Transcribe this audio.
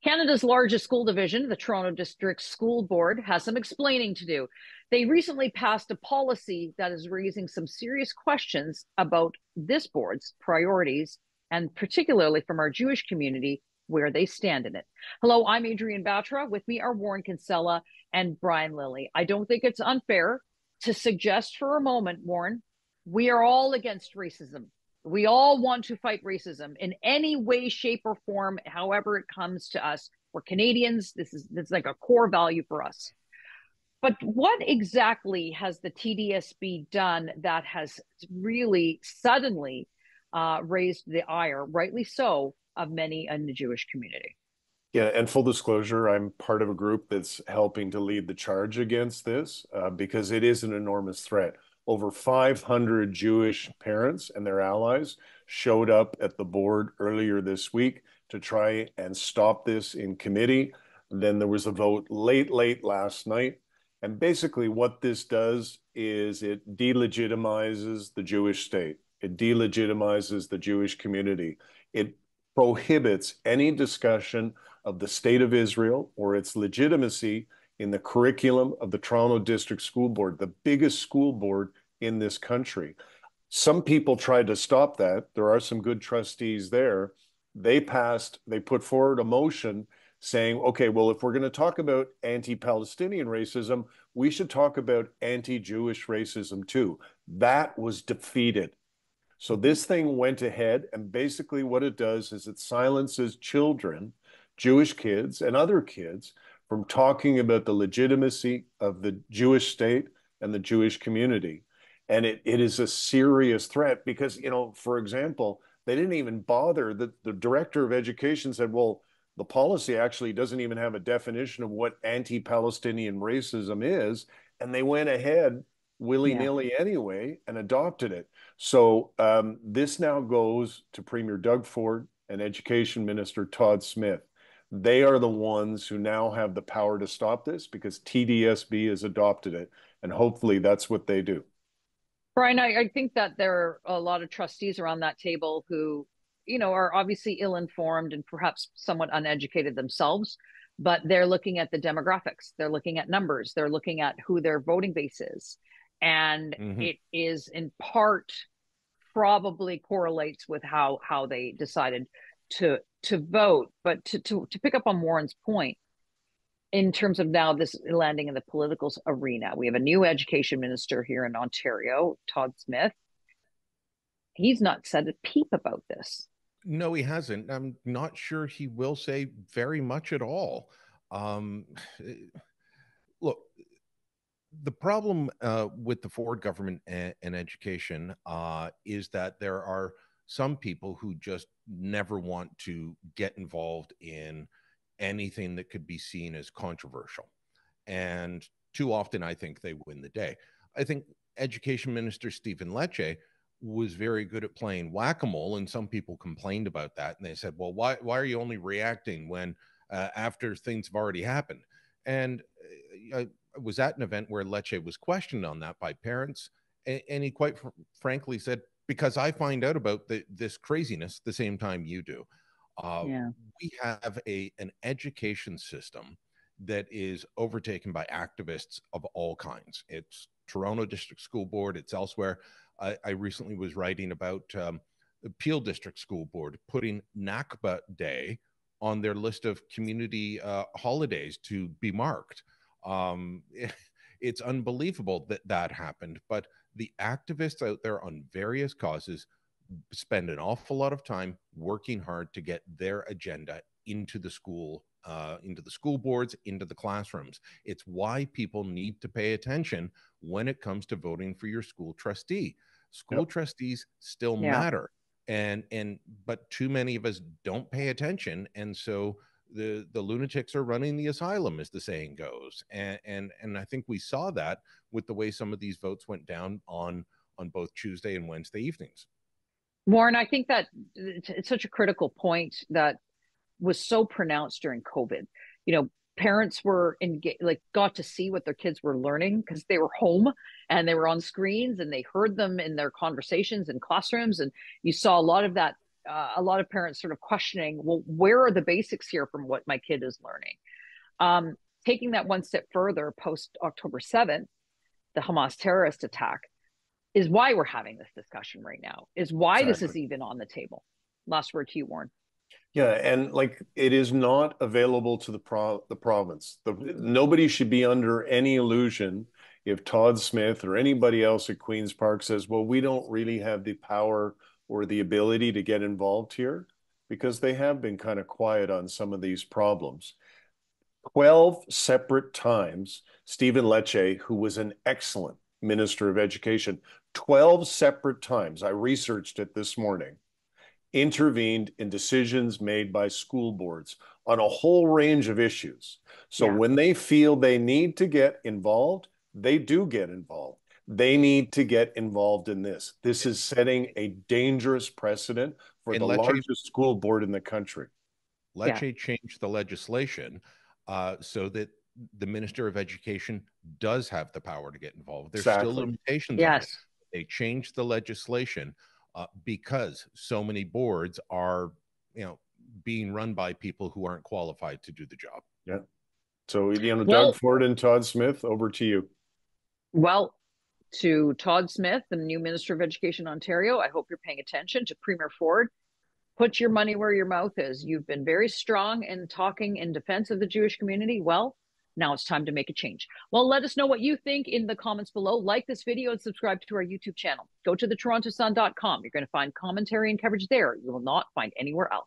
Canada's largest school division, the Toronto District School Board, has some explaining to do. They recently passed a policy that is raising some serious questions about this board's priorities, and particularly from our Jewish community, where they stand in it. Hello, I'm Adrienne BATRA. With me are Warren Kinsella and Brian Lilley. I don't think it's unfair to suggest for a moment, Warren, we are all against racism. We all want to fight racism in any way, shape, or form, however it comes to us. We're Canadians. This is like a core value for us. But what exactly has the TDSB done that has really suddenly raised the ire, rightly so, of many in the Jewish community? Yeah, and full disclosure, I'm part of a group that's helping to lead the charge against this because it is an enormous threat. Over 500 Jewish parents and their allies showed up at the board earlier this week to try and stop this in committee. Then there was a vote late last night. And basically what this does is it delegitimizes the Jewish state. It delegitimizes the Jewish community. It prohibits any discussion of the state of Israel or its legitimacy in the curriculum of the Toronto District School Board, the biggest school board in this country. Some people tried to stop that. There are some good trustees there. They put forward a motion saying, okay, well, if we're going to talk about anti-Palestinian racism, we should talk about anti-Jewish racism too. That was defeated. So this thing went ahead, and basically what it does is it silences children, Jewish kids and other kids, from talking about the legitimacy of the Jewish state and the Jewish community. And it is a serious threat because, for example, they didn't even bother. The director of education said, well, the policy actually doesn't even have a definition of what anti-Palestinian racism is. And they went ahead willy-nilly anyway and adopted it. So this now goes to Premier Doug Ford and Education Minister Todd Smith. They are the ones who now have the power to stop this because TDSB has adopted it. And hopefully that's what they do. Brian, I think that there are a lot of trustees around that table who, are obviously ill-informed and perhaps somewhat uneducated themselves, but they're looking at the demographics. They're looking at numbers. They're looking at who their voting base is. And it is in part probably correlates with how they decided to vote. But to pick up on Warren's point, in terms of now this landing in the political arena, we have a new education minister here in Ontario, Todd Smith. He's not said a peep about this. No, he hasn't. I'm not sure he will say very much at all. Look, the problem with the Ford government and education is that there are some people who just never want to get involved in anything that could be seen as controversial. And too often, I think they win the day. I think Education Minister Stephen Lecce was very good at playing whack-a-mole, and some people complained about that. And they said, well, why are you only reacting when after things have already happened? And I was at an event where Lecce was questioned on that by parents, and he quite frankly said, because I find out about this craziness the same time you do. We have an education system that is overtaken by activists of all kinds. It's Toronto District School Board, it's elsewhere. I recently was writing about the Peel District School Board putting Nakba Day on their list of community holidays to be marked. It's unbelievable that happened, but the activists out there on various causes spend an awful lot of time working hard to get their agenda into the school boards, into the classrooms. It's why people need to pay attention when it comes to voting for your school trustee. School trustees still matter. But too many of us don't pay attention. And so the lunatics are running the asylum, as the saying goes. And I think we saw that with the way some of these votes went down on both Tuesday and Wednesday evenings. Warren, I think that it's such a critical point that was so pronounced during COVID. Parents were got to see what their kids were learning because they were home and they were on screens and they heard them in their conversations in classrooms. And you saw a lot of that a lot of parents sort of questioning, well, where are the basics here from what my kid is learning? Taking that one step further, post October 7th, the Hamas terrorist attack, is why we're having this discussion right now, is why this is even on the table. Last word to you, Warren. Yeah, and like it is not available to the province. Nobody should be under any illusion if Todd Smith or anybody else at Queen's Park says, well, we don't really have the power or the ability to get involved here, because they have been kind of quiet on some of these problems. 12 separate times, Stephen Lecce, who was an excellent Minister of Education, 12 separate times, I researched it this morning, intervened in decisions made by school boards on a whole range of issues. So when they feel they need to get involved, they do get involved. They need to get involved in this. This is setting a dangerous precedent for the largest school board in the country. Lecce changed the legislation so that the Minister of Education does have the power to get involved. There's still limitations on it. They changed the legislation because so many boards are, being run by people who aren't qualified to do the job. Yeah. So, Doug Ford and Todd Smith, over to you. Well, to Todd Smith, the new Minister of Education in Ontario, I hope you're paying attention. To Premier Ford, put your money where your mouth is. You've been very strong in talking in defense of the Jewish community. Well, now it's time to make a change. Well, let us know what you think in the comments below. Like this video and subscribe to our YouTube channel. Go to thetorontosun.com. You're going to find commentary and coverage there you will not find anywhere else.